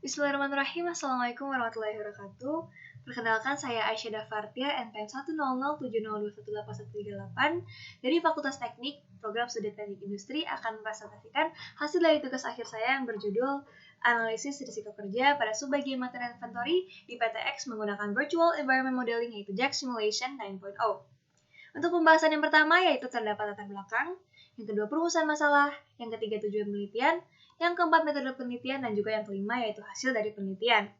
Bismillahirrahmanirrahim. Assalamualaikum warahmatullahi wabarakatuh. Perkenalkan, saya Aisyah Dafartia, NPM 10070718138 dari Fakultas Teknik, Program Studi Teknik Industri akan mempresentasikan hasil dari tugas akhir saya yang berjudul Analisis Risiko Kerja pada Subbagian Materi Inventory di PTX menggunakan Virtual Environment Modeling yaitu JAX Simulation 9.0. Untuk pembahasan yang pertama yaitu terdapat latar belakang, yang kedua perumusan masalah, yang ketiga tujuan penelitian, yang keempat metode penelitian, dan juga yang kelima yaitu hasil dari penelitian.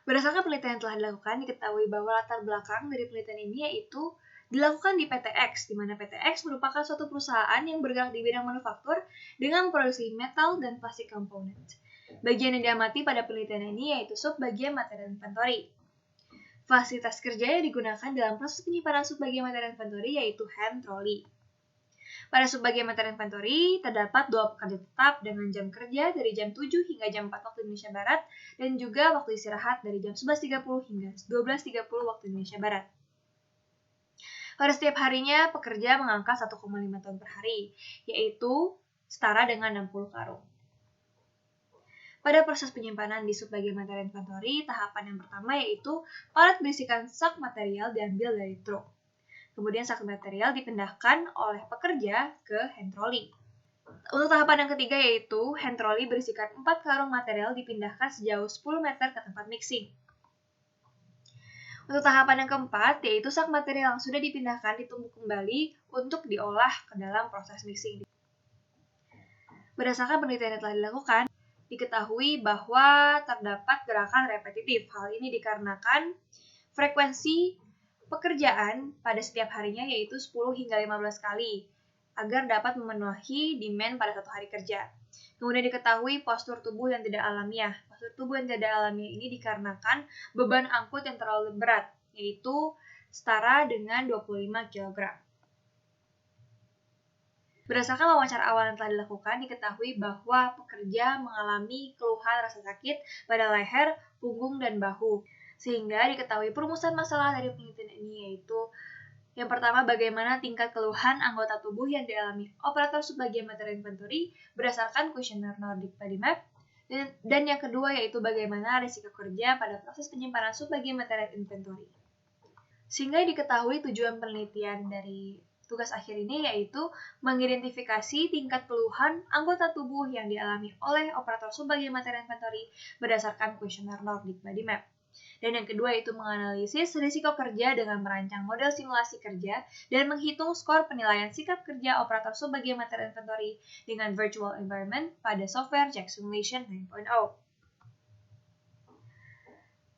Berdasarkan penelitian yang telah dilakukan, diketahui bahwa latar belakang dari penelitian ini yaitu dilakukan di PTX, di mana PTX merupakan suatu perusahaan yang bergerak di bidang manufaktur dengan produksi metal dan plastik komponen. Bagian yang diamati pada penelitian ini yaitu subbagian materi inventory. Fasilitas kerja yang digunakan dalam proses penyimpanan subbagian materi inventory yaitu hand trolley. Pada subbagian materi inventory, terdapat 2 pekerja tetap dengan jam kerja dari jam 7 hingga jam 4 waktu Indonesia Barat dan juga waktu istirahat dari jam 11.30 hingga 12.30 waktu Indonesia Barat. Pada setiap harinya, pekerja mengangkat 1,5 ton per hari, yaitu setara dengan 60 karung. Pada proses penyimpanan di subbagian materi inventory, tahapan yang pertama yaitu palet berisikan sak material diambil dari truk. Kemudian sak material dipindahkan oleh pekerja ke hand trolley. Untuk tahapan yang ketiga yaitu hand trolley berisikan 4 karung material dipindahkan sejauh 10 meter ke tempat mixing. Untuk tahapan yang keempat yaitu sak material yang sudah dipindahkan ditumbuk kembali untuk diolah ke dalam proses mixing. Berdasarkan penelitian yang telah dilakukan, diketahui bahwa terdapat gerakan repetitif. Hal ini dikarenakan frekuensi pekerjaan pada setiap harinya yaitu 10 hingga 15 kali agar dapat memenuhi demand pada satu hari kerja. Kemudian diketahui postur tubuh yang tidak alamiah. Postur tubuh yang tidak alamiah ini dikarenakan beban angkut yang terlalu berat, yaitu setara dengan 25 kg. Berdasarkan wawancara awal yang telah dilakukan, diketahui bahwa pekerja mengalami keluhan rasa sakit pada leher, punggung, dan bahu. Sehingga diketahui perumusan masalah dari penelitian ini yaitu yang pertama, bagaimana tingkat keluhan anggota tubuh yang dialami operator subbagian materi inventory berdasarkan kuesioner Nordic Body Map, dan yang kedua yaitu bagaimana risiko kerja pada proses penyimpanan subbagian materi inventory. Sehingga diketahui tujuan penelitian dari tugas akhir ini yaitu mengidentifikasi tingkat keluhan anggota tubuh yang dialami oleh operator subbagian materi inventory berdasarkan kuesioner Nordic Body Map. Dan yang kedua yaitu menganalisis risiko kerja dengan merancang model simulasi kerja dan menghitung skor penilaian sikap kerja operator subbagian materi inventory dengan virtual environment pada software JAX Simulation 9.0.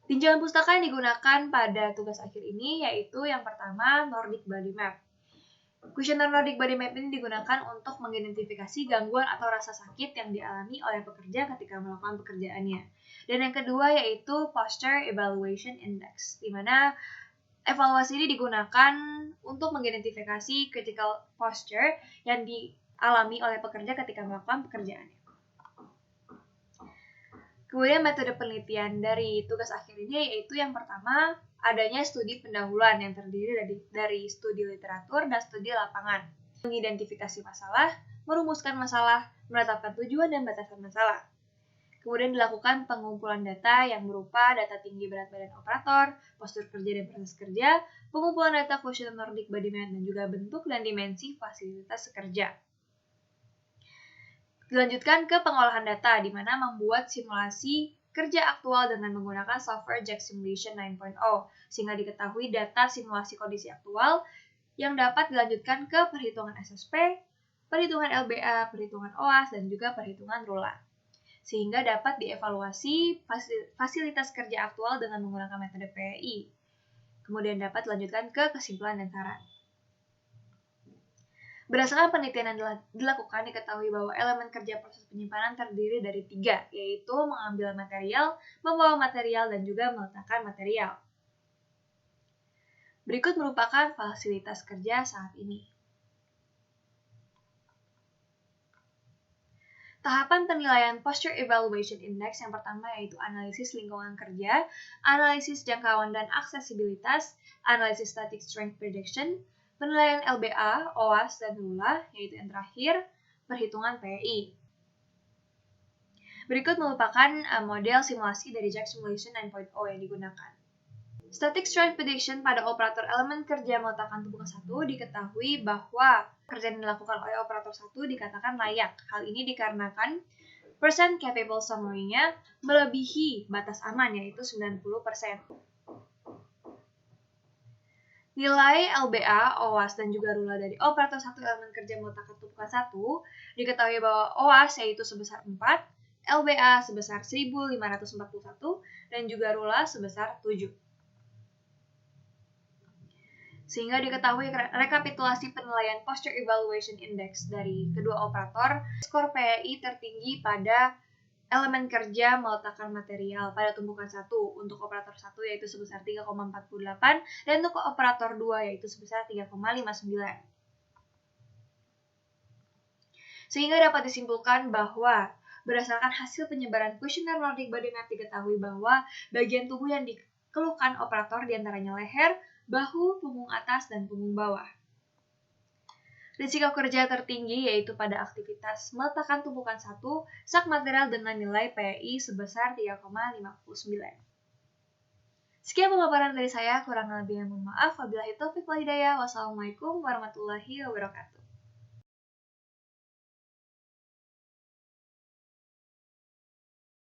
Tinjauan pustaka yang digunakan pada tugas akhir ini yaitu yang pertama Nordic Body Map. Kuesioner Nordic Body Map ini digunakan untuk mengidentifikasi gangguan atau rasa sakit yang dialami oleh pekerja ketika melakukan pekerjaannya. Dan yang kedua yaitu Posture Evaluation Index, di mana evaluasi ini digunakan untuk mengidentifikasi critical posture yang dialami oleh pekerja ketika melakukan pekerjaannya. Kemudian metode penelitian dari tugas akhir ini yaitu yang pertama adanya studi pendahuluan yang terdiri dari studi literatur dan studi lapangan, mengidentifikasi masalah, merumuskan masalah, menetapkan tujuan dan batasan masalah. Kemudian dilakukan pengumpulan data yang berupa data tinggi berat badan operator, postur kerja dan proses kerja, pengumpulan data kuesioner Nordic Body Map, dan juga bentuk dan dimensi fasilitas kerja. Dilanjutkan ke pengolahan data, di mana membuat simulasi kerja aktual dengan menggunakan software JAX Simulation 9.0, sehingga diketahui data simulasi kondisi aktual yang dapat dilanjutkan ke perhitungan SSP, perhitungan LBA, perhitungan OAS, dan juga perhitungan RULA. Sehingga dapat dievaluasi fasilitas kerja aktual dengan menggunakan metode PEI. Kemudian dapat dilanjutkan ke kesimpulan dan saran. Berdasarkan penelitian yang dilakukan, diketahui bahwa elemen kerja proses penyimpanan terdiri dari 3, yaitu mengambil material, membawa material, dan juga meletakkan material. Berikut merupakan fasilitas kerja saat ini. Tahapan penilaian Posture Evaluation Index yang pertama yaitu analisis lingkungan kerja, analisis jangkauan dan aksesibilitas, analisis static strength prediction, penilaian LBA, OAS, dan RULA, yaitu yang terakhir, perhitungan PEI. Berikut merupakan model simulasi dari JAX Simulation 9.0 yang digunakan. Static Stride Prediction pada operator elemen kerja meletakkan tumpukan 1 diketahui bahwa kerja yang dilakukan oleh operator 1 dikatakan layak. Hal ini dikarenakan percent capable summary-nya melebihi batas aman yaitu 90%. Nilai LBA, OAS, dan juga rula dari operator 1 elemen kerja meletakkan tumpukan 1 diketahui bahwa OAS yaitu sebesar 4, LBA sebesar 1541, dan juga rula sebesar 7. Sehingga diketahui rekapitulasi penilaian Posture Evaluation Index dari kedua operator, skor PEI tertinggi pada elemen kerja meletakkan material pada tumpukan 1 untuk operator 1 yaitu sebesar 3,48 dan untuk operator 2 yaitu sebesar 3,59. Sehingga dapat disimpulkan bahwa berdasarkan hasil penyebaran kuesioner Nordic Body Map diketahui bahwa bagian tubuh yang dikeluhkan operator diantaranya leher, bahu, punggung atas, dan punggung bawah. Risiko kerja tertinggi yaitu pada aktivitas meletakkan tumpukan 1 sak material dengan nilai PEI sebesar 3,59. Sekian pemaparan dari saya, kurang lebihnya mohon maaf. Wabillahi taufiq wal hidayah. Wassalamualaikum warahmatullahi wabarakatuh.